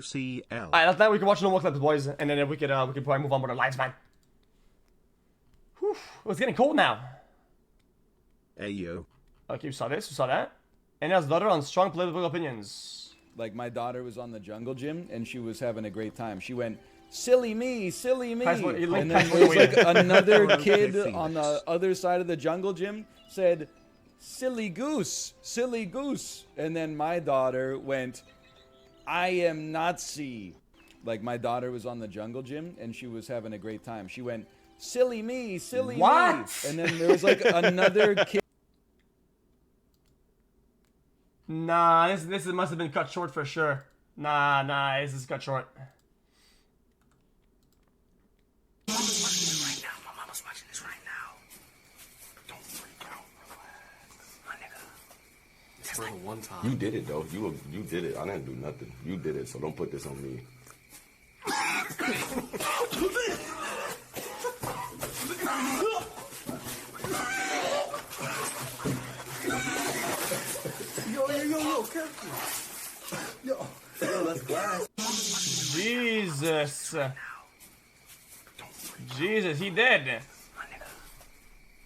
xQcl. Alright, now we can watch no more clips, boys, and then we could probably move on with our lives, man. Whew, it's getting cold now. Hey yo. Okay, you saw this, you saw that. And his daughter on strong political opinions. Like, my daughter was on the jungle gym and she was having a great time. She went, silly me, silly me. And then there was like another kid on the other side of the jungle gym said, silly goose, silly goose. And then my daughter went, I am Nazi. Like, my daughter was on the jungle gym and she was having a great time. She went, silly me, silly me. And then there was like another kid. Nah, this must have been cut short for sure. Nah, this is cut short. My mama's watching this right now. Don't freak out, my nigga. For the one time. You did it though. You did it. I didn't do nothing. You did it, so don't put this on me. Yo, careful. Yo, that's glass. Jesus, he did.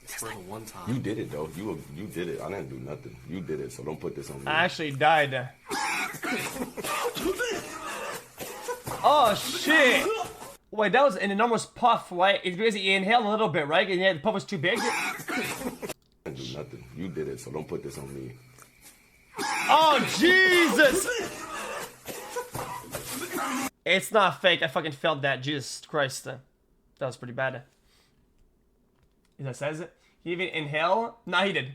For the one time. You did it though. You did it. I didn't do nothing. You did it, so don't put this on me. I actually died. Oh shit! Wait, that was an enormous puff, right? It's because he inhaled a little bit, right? And yeah, the puff was too big. I didn't do nothing. You did it, so don't put this on me. Oh Jesus! It's not fake. I fucking felt that. Jesus Christ, that was pretty bad. That says it. He even inhale? Nah, he did.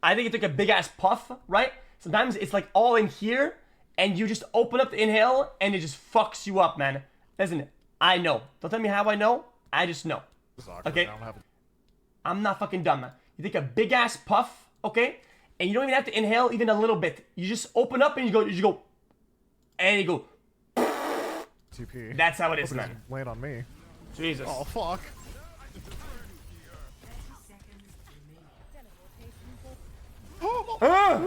I think it took a big ass puff, right? Sometimes it's like all in here, and you just open up the inhale, and it just fucks you up, man. Listen, I know. Don't tell me how I know. I just know. Okay? I'm not fucking dumb, man. You take a big ass puff, okay? And you don't even have to inhale even a little bit. You just open up and you go, and you go. TP. That's how it is, man. Land on me. Jesus. Oh fuck. Ah! How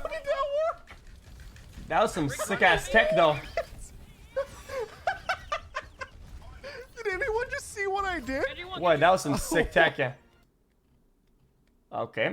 did that work? That was some sick ass tech, though. Did anyone just see what I did? Boy, that was some sick tech, yeah. Okay.